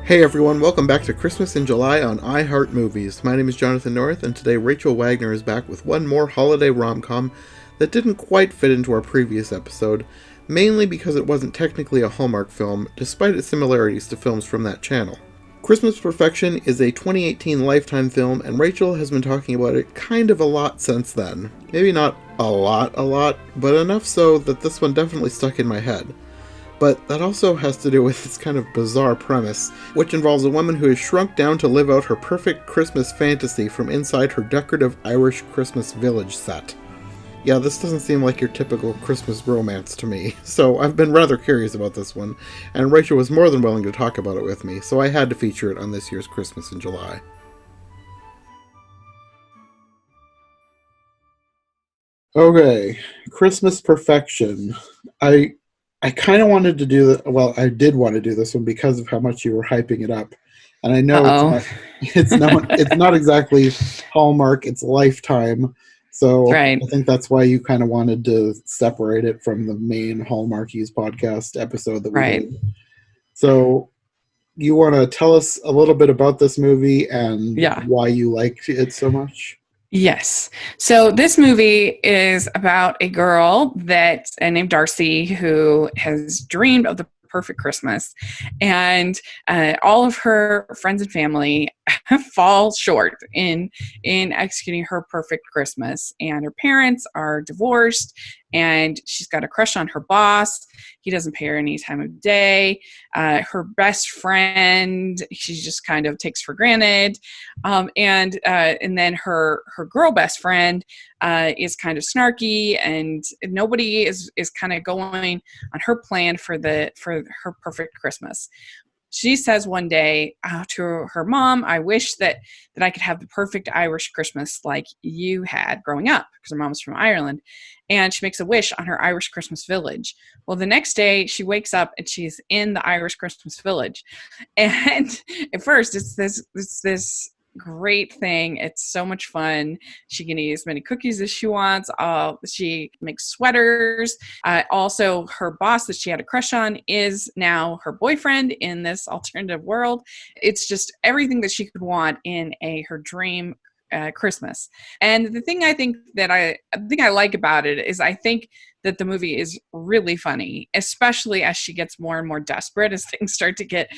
Hey everyone, welcome back to Christmas in July on iHeart Movies. My name is Jonathan North, and today Rachel Wagner is back with one more holiday rom-com that didn't quite fit into our previous episode, mainly because it wasn't technically a Hallmark film, despite its similarities to films from that channel. Christmas Perfection is a 2018 Lifetime film, and Rachel has been talking about it kind of a lot since then. Maybe not a lot, but enough so that this one definitely stuck in my head. But that also has to do with its kind of bizarre premise, which involves a woman who is shrunk down to live out her perfect Christmas fantasy from inside her decorative Irish Christmas village set. Yeah, this doesn't seem like your typical Christmas romance to me, so I've been rather curious about this one, and Rachel was more than willing to talk about it with me, so I had to feature it on this year's Christmas in July. Okay, Christmas Perfection. I I kind of wanted to do that. Well, I did want to do this one because of how much you were hyping it up, and I know it's Uh-oh. not. It's not exactly Hallmark. It's Lifetime, so Right. I think that's why you kind of wanted to separate it from the main Hallmarkies podcast episode that we Right. did. So you want to tell us a little bit about this movie and Yeah. why you liked it so much? Yes. So this movie is about a girl that named Darcy who has dreamed of the perfect Christmas, and all of her friends and family fall short in executing her perfect Christmas. And her parents are divorced, and she's got a crush on her boss. He doesn't pay her any time of day. Her best friend, she just kind of takes for granted. And then her girl best friend is kind of snarky, and nobody is kind of going on her plan for her perfect Christmas. She says one day to her mom, "I wish that I could have the perfect Irish Christmas like you had growing up," because her mom's from Ireland. And she makes a wish on her Irish Christmas village. Well, the next day she wakes up and she's in the Irish Christmas village. And at first it's this great thing. It's so much fun. She can eat as many cookies as she wants. She makes sweaters. Also, her boss that she had a crush on is now her boyfriend in this alternative world. It's just everything that she could want in a her dream Christmas. And the thing I think I like about it is I think that the movie is really funny, especially as she gets more and more desperate as things start to get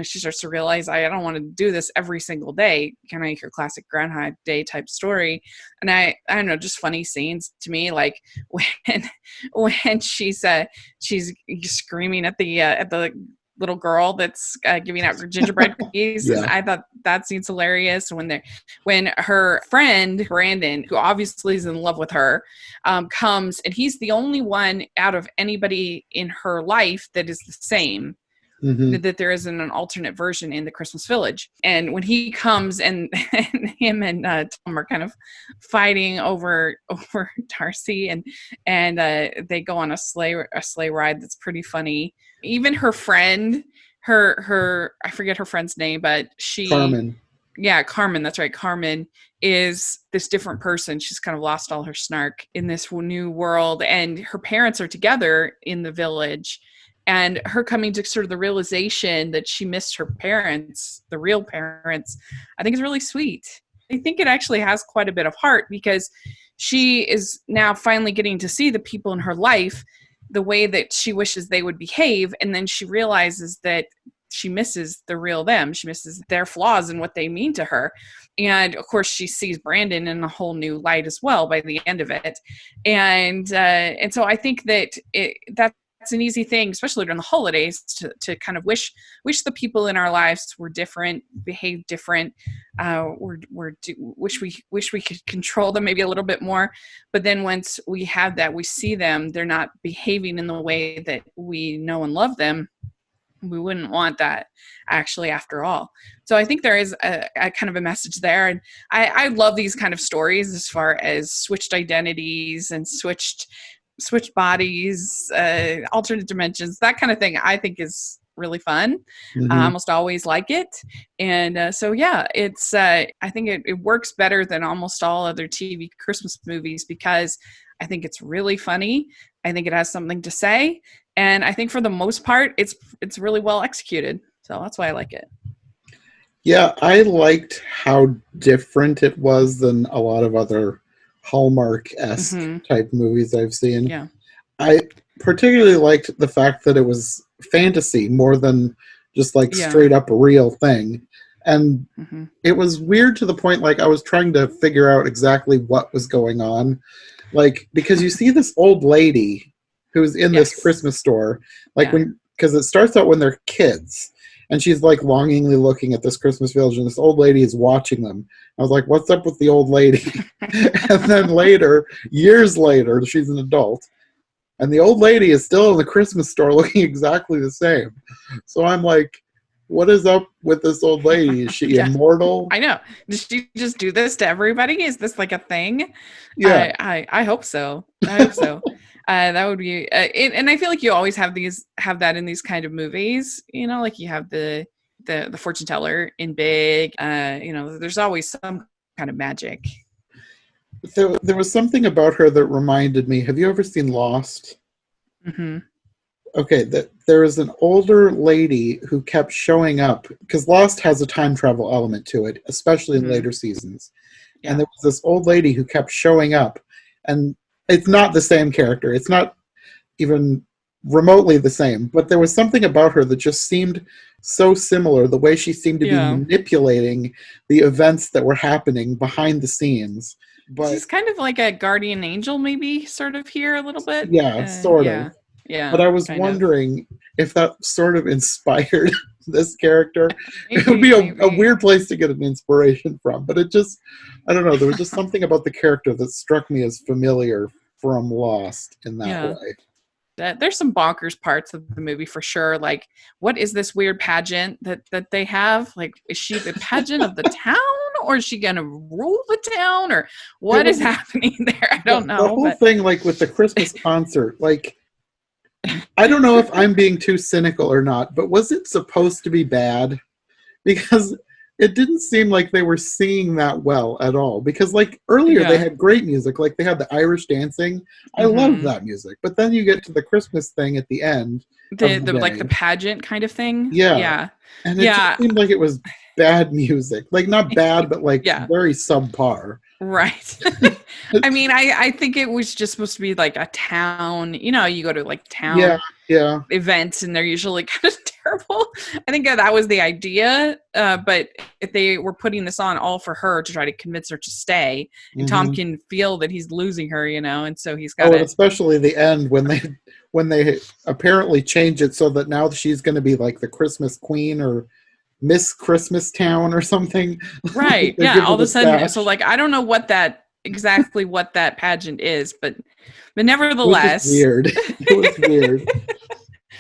she starts to realize I don't want to do this every single day, kind of like your classic Groundhog Day type story. And I don't know, just funny scenes to me, like when when she's screaming at the little girl that's giving out gingerbread cookies, and Yeah. I thought that scene's hilarious. When her friend Brandon, who obviously is in love with her, comes, and he's the only one out of anybody in her life that is the same, Hmm. that there isn't an alternate version in the Christmas Village. And when he comes, and him and Tom are kind of fighting over Darcy, and they go on a sleigh ride that's pretty funny. Even her friend, her I forget her friend's name, but she, Carmen. yeah, Carmen, that's right. Carmen is this different person. She's kind of lost all her snark in this new world, and her parents are together in the village. And her coming to sort of the realization that she missed her parents, the real parents, I think is really sweet. I think it actually has quite a bit of heart, because she is now finally getting to see the people in her life the way that she wishes they would behave. And then she realizes that she misses the real them. She misses their flaws and what they mean to her. And of course, she sees Brandon in a whole new light as well by the end of it. And so I think that's an easy thing, especially during the holidays, to kind of wish the people in our lives were different, behaved different. Wish we could control them maybe a little bit more. But then once we have that, we see them, they're not behaving in the way that we know and love them. We wouldn't want that, actually, after all. So I think there is a kind of a message there. And I love these kind of stories, as far as switched identities and switched bodies, alternate dimensions, that kind of thing. I think is really fun. I Hmm. almost always like it. And so yeah, it's I think it works better than almost all other TV Christmas movies, because I think it's really funny. I think it has something to say, And I think for the most part, it's really well executed. So that's why I like it. Yeah, I liked how different it was than a lot of other Hallmark-esque Mm-hmm. type movies I've seen. Yeah. I particularly liked the fact that it was fantasy more than just like Yeah. straight up a real thing. And Mm-hmm. it was weird to the point like I was trying to figure out exactly what was going on. Like, because you see this old lady who's in this Yes. Christmas store, like Yeah. because it starts out when they're kids, and she's like longingly looking at this Christmas village, and this old lady is watching them. I was like, what's up with the old lady? And then later, years later, she's an adult, and the old lady is still in the Christmas store looking exactly the same. So I'm like, what is up with this old lady? Is she Yeah. immortal? I know. Did she just do this to everybody? Is this like a thing? Yeah. I hope so. I hope so. That would be, and I feel like you always have that in these kind of movies. You know, like you have the fortune teller in Big. You know, there's always some kind of magic. There was something about her that reminded me. Have you ever seen Lost? Mm-hmm. Okay, that there was an older lady who kept showing up because Lost has a time travel element to it, especially in Mm-hmm. later seasons. And Yeah. there was this old lady who kept showing up, and it's not the same character. It's not even remotely the same, but there was something about her that just seemed so similar. The way she seemed to be Yeah. manipulating the events that were happening behind the scenes. But She's kind of like a guardian angel, maybe sort of here a little bit. yeah, sort of. Yeah. But Yeah. I was Kind of. wondering if that sort of inspired this character. It would Maybe. be a Maybe. weird place to get an inspiration from, but it just, I don't know, there was just something about the character that struck me as familiar from Lost in that Yeah. way. There's some bonkers parts of the movie for sure. Like, what is this weird pageant that they have? Like, is she the pageant of the town, or is she gonna rule the town, or It what is was happening there? I don't the know, whole but thing, like with the Christmas concert, like I don't know if I'm being too cynical or not, but was it supposed to be bad? Because it didn't seem like they were singing that well at all. Because like earlier they yeah. had great music, like they had the Irish dancing. I loved Mm-hmm. that music. But then you get to the Christmas thing at the end of the The like the day. pageant kind of thing. Yeah. Yeah. And it just Yeah. seemed like it was bad music. Like not bad, but like Yeah. very subpar. Right. I mean, I think it was just supposed to be like a town. You know, you go to like Yeah, town yeah. events and they're usually kind of terrible. I think that was the idea. But if they were putting this on all for her to try to convince her to stay, and Tom Hmm. can feel that he's losing her, you know, and so he's got Oh, and to. especially the end when they apparently change it so that now she's going to be like the Christmas queen or Miss Christmas Town or something. Right. They Yeah. give All her of a the sudden, so sash. like I don't know what that exactly what that pageant is, but It was just nevertheless, weird. It was weird.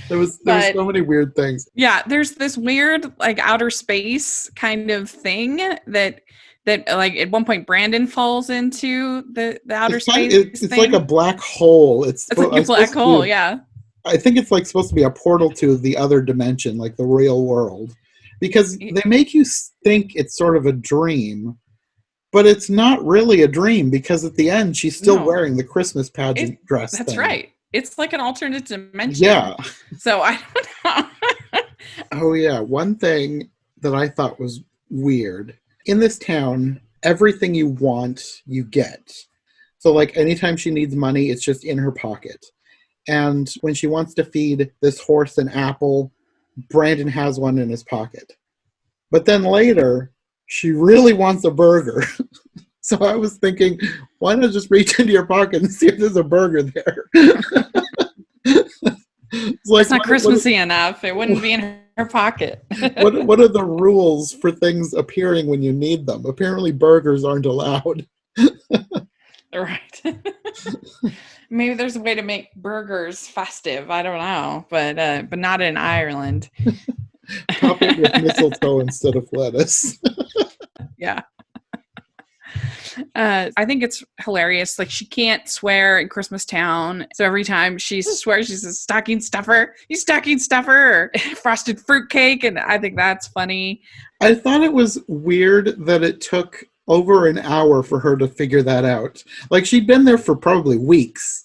There was but so many weird things. yeah, there's this weird like outer space kind of thing that like at one point Brandon falls into the outer space It's like a thing. black hole. It's like a I black supposed to be hole, yeah. I think it's like supposed to be a portal to the other dimension, like the real world, because they make you think it's sort of a dream, but it's not really a dream because at the end she's still No, wearing the Christmas it pageant dress that's thing. right. It's like an alternate dimension. Yeah. So I don't know. Oh yeah. One thing that I thought was weird in this town, everything you want, you get. So like anytime she needs money, it's just in her pocket. And when she wants to feed this horse an apple, Brandon has one in his pocket. But then later, she really wants a burger. So I was thinking, why not just reach into your pocket and see if there's a burger there? It's like, It's not Christmassy enough. It wouldn't be in her pocket. what are the rules for things appearing when you need them? Apparently, burgers aren't allowed. Right. Maybe there's a way to make burgers festive. I don't know, but not in Ireland. Top it with mistletoe instead of lettuce. Yeah. I think it's hilarious. Like she can't swear in Christmas Town, so every time she swears, she says "stocking stuffer," "you stocking stuffer," or frosted fruitcake, and I think that's funny. I thought it was weird that it took over an hour for her to figure that out. Like she'd been there for probably weeks,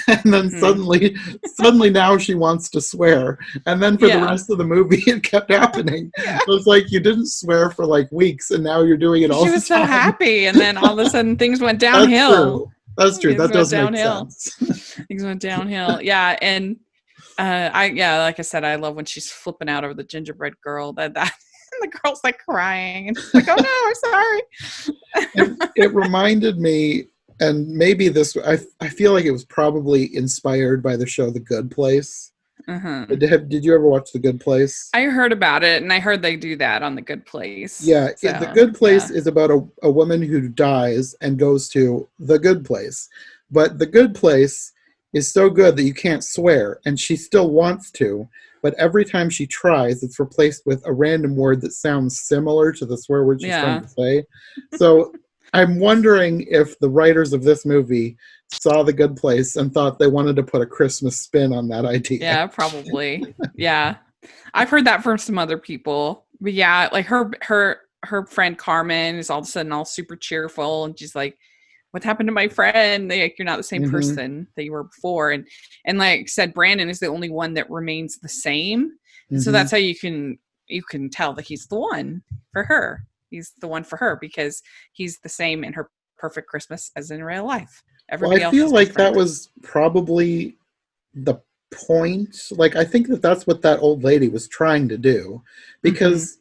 And then Mhm. suddenly now she wants to swear. And then for the Yeah. rest of the movie, it kept happening. Yeah. So it's like you didn't swear for like weeks, and now you're doing it all She the was so time. happy, and then all of a sudden things went That's downhill. true. That's true. Things That went does make downhill. sense. Things went downhill. Yeah, and like I said, I love when she's flipping out over the gingerbread girl. That and the girl's like crying, and she's like, "Oh no, I'm sorry." It reminded me, and maybe I feel like it was probably inspired by the show The Good Place. Uh-huh. Did you ever watch The Good Place? I heard about it, and I heard they do that on The Good Place. Yeah, The So Good Place yeah, is about a woman who dies and goes to the good place. But the good place is so good that you can't swear, and she still wants to, but every time she tries, it's replaced with a random word that sounds similar to the swear word she's trying yeah, to say. So I'm wondering if the writers of this movie saw The Good Place and thought they wanted to put a Christmas spin on that idea. yeah, probably. Yeah, I've heard that from some other people. But yeah, like her friend Carmen is all of a sudden all super cheerful, and she's like, "What happened to my friend? Like, you're not the same Hmm. person that you were before." And like I said, Brandon is the only one that remains the same. So Hmm. that's how you can tell that he's the one for her. He's the one for her because he's the same in her perfect Christmas as in real life. Well, I Everybody else feel is like that different. was probably the point. Like, I think that's what that old lady was trying to do. Hmm. Because,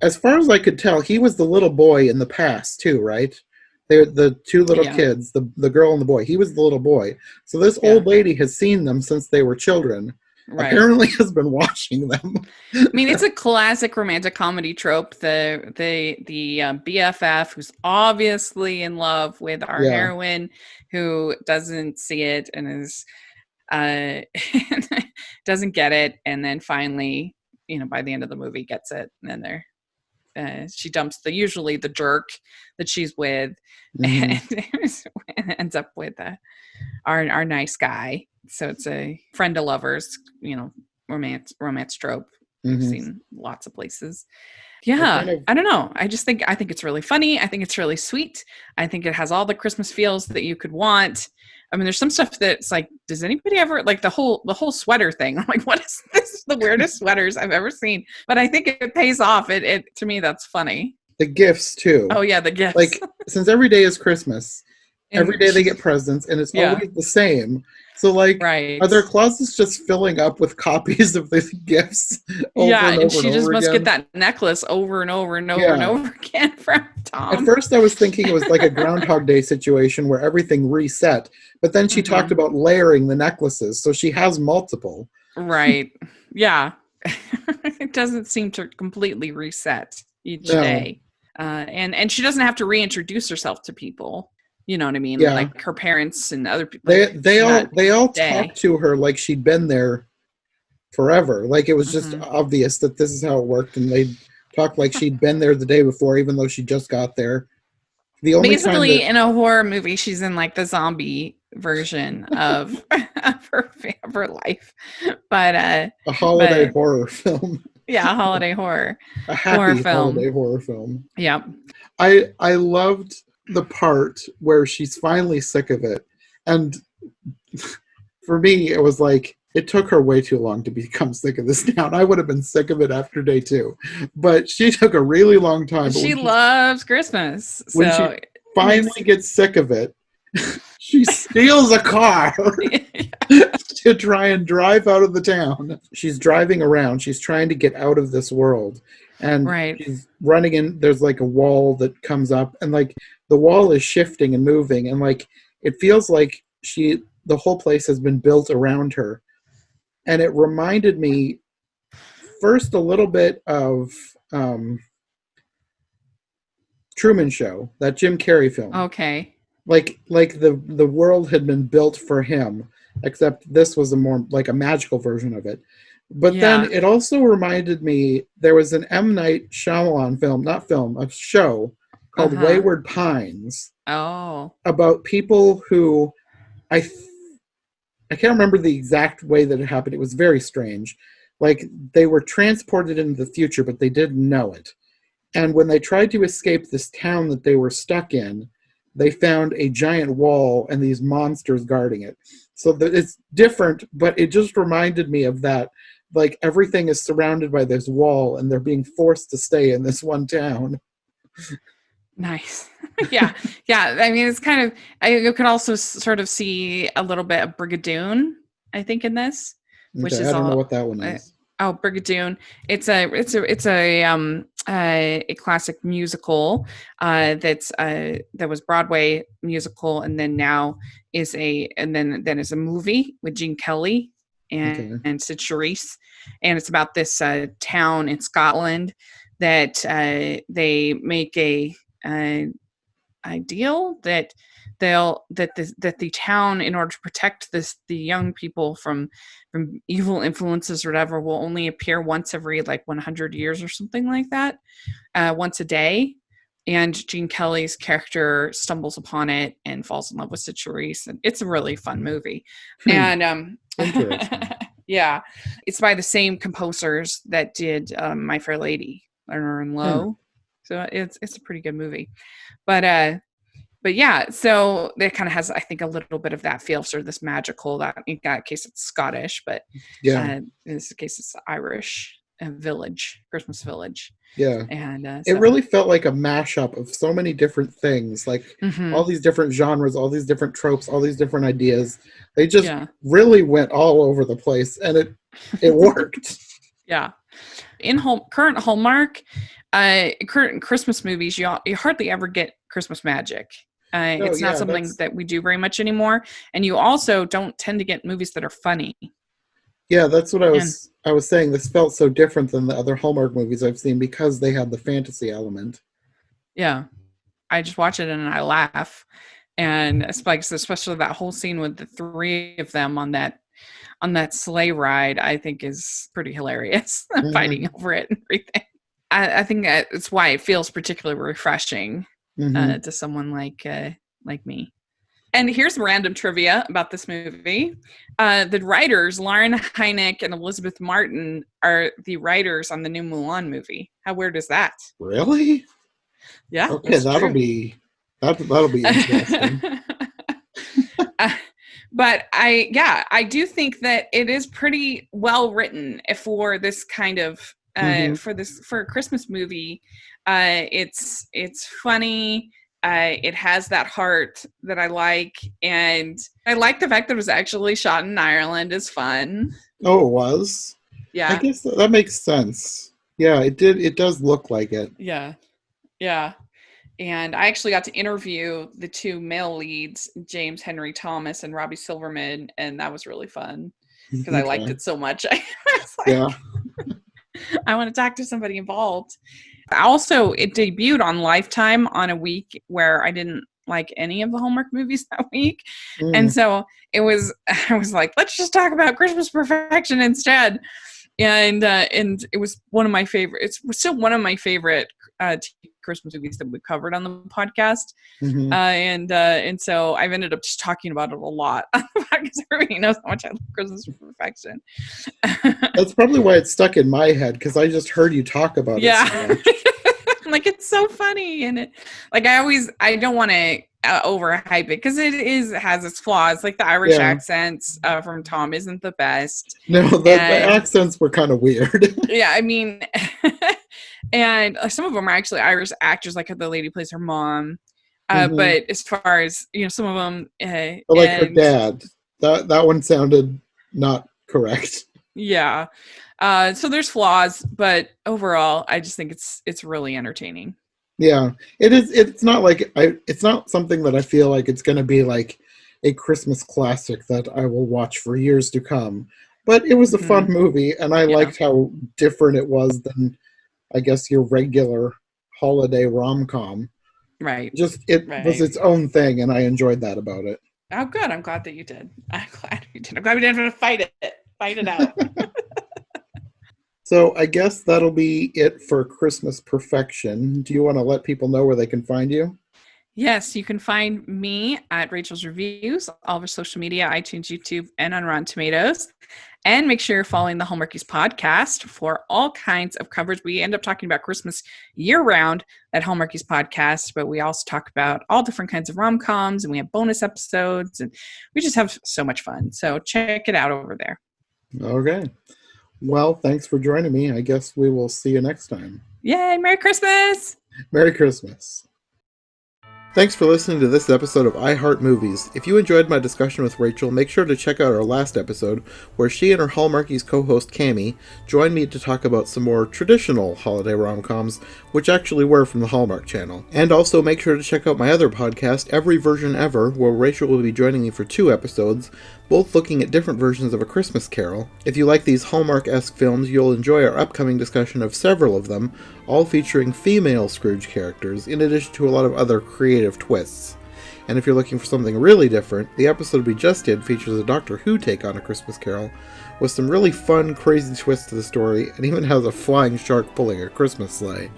as far as I could tell, he was the little boy in the past, too, right? They're the two little Yeah, kids, the girl and the boy. He was the little boy. So, this yeah, old lady has seen them since they were children, right. apparently, has been watching them. I mean, it's a classic romantic comedy trope. The BFF who's obviously in love with our Yeah. heroine, who doesn't see it and is uh, doesn't get it, and then finally, by the end of the movie, gets it, and then she dumps usually the jerk that she's with, Hmm. and ends up with our nice guy. So it's a friend of lovers, romance trope we've Hmm. seen lots of places. I Yeah, kind of, I don't know. I think it's really funny. I think it's really sweet. I think it has all the Christmas feels that you could want. I mean, there's some stuff that's like, does anybody ever like the whole sweater thing? I'm like, what is this? The weirdest sweaters I've ever seen. But I think it pays off. It to me that's funny. the gifts, too. Oh yeah, the gifts. Like, since every day is Christmas, every And day they she's get presents, and it's yeah, always the same. So, like, are right. their closets just filling up with copies of the gifts over Yeah, and and over and she just over must get again? that necklace over and over and over and Yeah. over again from At Tom. first, I was thinking it was like a Groundhog Day situation where everything reset, but then she talked Hmm. about layering the necklaces, so she has multiple. Right. Yeah. It doesn't seem to completely reset each No. day. And she doesn't have to reintroduce herself to people. You know what I mean? Yeah. Like her parents and other people. Like They she's all not they all talked day. to her like she'd been there forever. Like, it was just Hmm. obvious that this is how it worked, and they talked like she'd been there the day before, even though she just got there. The only time Basically, that in a horror movie, she's in like the zombie version of her life. But a holiday but horror film, yeah, holiday a horror happy film. holiday horror film. Yep. I loved the part where she's finally sick of it, and for me, it was like it took her way too long to become sick of this town. I would have been sick of it after day two, but she took a really long time. But She loves Christmas. when she So it makes finally gets sick of it, she steals a car to try and drive out of the town. She's driving around. She's trying to get out of this world. And right. she's running in. There's like a wall that comes up, and like the wall is shifting and moving. And like it feels like the whole place has been built around her. And it reminded me first a little bit of um, Truman Show, that Jim Carrey film. Okay. Like the world had been built for him, except this was a more like a magical version of it. But then Yeah. it also reminded me there was an M. Night Shyamalan film, not film, a show called Uh-huh. Wayward Pines Oh. about people who I th- I can't remember the exact way that it happened. It was very strange. Like they were transported into the future, but they didn't know it. And when they tried to escape this town that they were stuck in, they found a giant wall and these monsters guarding it. So that it's different, but it just reminded me of that. Like everything is surrounded by this wall and they're being forced to stay in this one town. Nice. Yeah. Yeah. I mean, it's kind of, you could also sort of see a little bit of Brigadoon, I think, in this, which Okay, is I don't know all, what that one is. Brigadoon. It's a classic musical, that was Broadway musical. And then now then is a movie with Gene Kelly Okay. and Sid Charisse. And it's about this, town in Scotland that, they make a, ideal that the town, in order to protect the young people from evil influences or whatever, will only appear once every like 100 years or something like that, once a day. And Gene Kelly's character stumbles upon it and falls in love with Sid Charisse, and it's a really fun movie. And Interesting. yeah, it's by the same composers that did, My Fair Lady, Lerner and Lowe. So it's a pretty good movie. But yeah, so it kind of has, I think, a little bit of that feel, sort of this magical, that in that case it's Scottish, but Yeah. in this case it's Irish, village, Christmas village. Yeah. And It really felt like a mashup of so many different things, like Mhm. all these different genres, all these different tropes, all these different ideas. They just Yeah. really went all over the place, and it worked. Yeah. In current Hallmark, current Christmas movies, you hardly ever get Christmas magic. It's not something that we do very much anymore, and you also don't tend to get movies that are funny. Yeah, that's what I was saying. This felt so different than the other Hallmark movies I've seen because they had the fantasy element. Yeah, I just watch it and I laugh, and especially that whole scene with the three of them on that sleigh ride, I think is pretty hilarious. Fighting over it and everything. I think it's why it feels particularly refreshing to someone like me. And here's random trivia about this movie. The writers, Lauren Hynek and Elizabeth Martin, are the writers on the new Mulan movie. How weird is that? Really? Yeah. Okay, that'll be interesting. But I do think that it is pretty well written for this kind of for a Christmas movie. It's funny. It has that heart that I like, and I like the fact that it was actually shot in Ireland. Is fun. Oh, it was? Yeah. I guess that makes sense. Yeah, it did. It does look like it. Yeah. Yeah. And I actually got to interview the two male leads, James Henry Thomas and Robbie Silverman, and that was really fun because I liked it so much. I was like, yeah. I want to talk to somebody involved. Also, it debuted on Lifetime on a week where I didn't like any of the Hallmark movies that week. And so I was like, let's just talk about Christmas Perfection instead. And it was one of my favorite. It's still one of my favorite Christmas movies that we covered on the podcast. And so I've ended up just talking about it a lot because everybody knows how much I love Christmas Perfection. That's probably why it stuck in my head, because I just heard you talk about it so much. Like, it's so funny, and I don't want to overhype it because it has its flaws. Like the Irish accents from Tom isn't the best. No, the accents were kind of weird. Yeah, I mean, and some of them are actually Irish actors, like the lady who plays her mom. But as far as some of them, like her dad, that one sounded not correct. Yeah. So there's flaws, but overall, I just think it's really entertaining. Yeah, it is. It's not like it's not something that I feel like it's going to be like a Christmas classic that I will watch for years to come. But it was a fun movie, and I liked how different it was than, I guess, your regular holiday rom-com. Right. Just it was its own thing, and I enjoyed that about it. Oh, good. I'm glad that you did. I'm glad we didn't have to fight it out. So I guess that'll be it for Christmas Perfection. Do you want to let people know where they can find you? Yes, you can find me at Rachel's Reviews, all of our social media, iTunes, YouTube, and on Rotten Tomatoes. And make sure you're following the Hallmarkies podcast for all kinds of coverage. We end up talking about Christmas year round at Hallmarkies podcast, but we also talk about all different kinds of rom-coms, and we have bonus episodes, and we just have so much fun. So check it out over there. Okay. Well, thanks for joining me. I guess we will see you next time. Yay! Merry Christmas! Merry Christmas. Thanks for listening to this episode of I Heart Movies. If you enjoyed my discussion with Rachel, make sure to check out our last episode, where she and her Hallmarkies co-host Cammie joined me to talk about some more traditional holiday rom-coms, which actually were from the Hallmark Channel. And also make sure to check out my other podcast, Every Version Ever, where Rachel will be joining me for 2 episodes, both looking at different versions of A Christmas Carol. If you like these Hallmark-esque films, you'll enjoy our upcoming discussion of several of them, all featuring female Scrooge characters, in addition to a lot of other creative twists. And if you're looking for something really different, the episode we just did features a Doctor Who take on A Christmas Carol, with some really fun, crazy twists to the story, and even has a flying shark pulling a Christmas sleigh.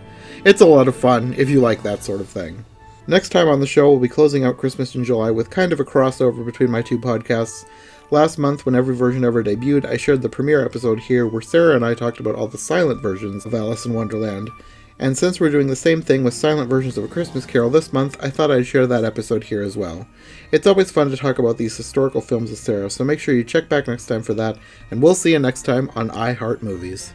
It's a lot of fun, if you like that sort of thing. Next time on the show, we'll be closing out Christmas in July with kind of a crossover between my 2 podcasts. Last month, when Every Version Ever debuted, I shared the premiere episode here where Sarah and I talked about all the silent versions of Alice in Wonderland. And since we're doing the same thing with silent versions of A Christmas Carol this month, I thought I'd share that episode here as well. It's always fun to talk about these historical films with Sarah, so make sure you check back next time for that, and we'll see you next time on I Heart Movies.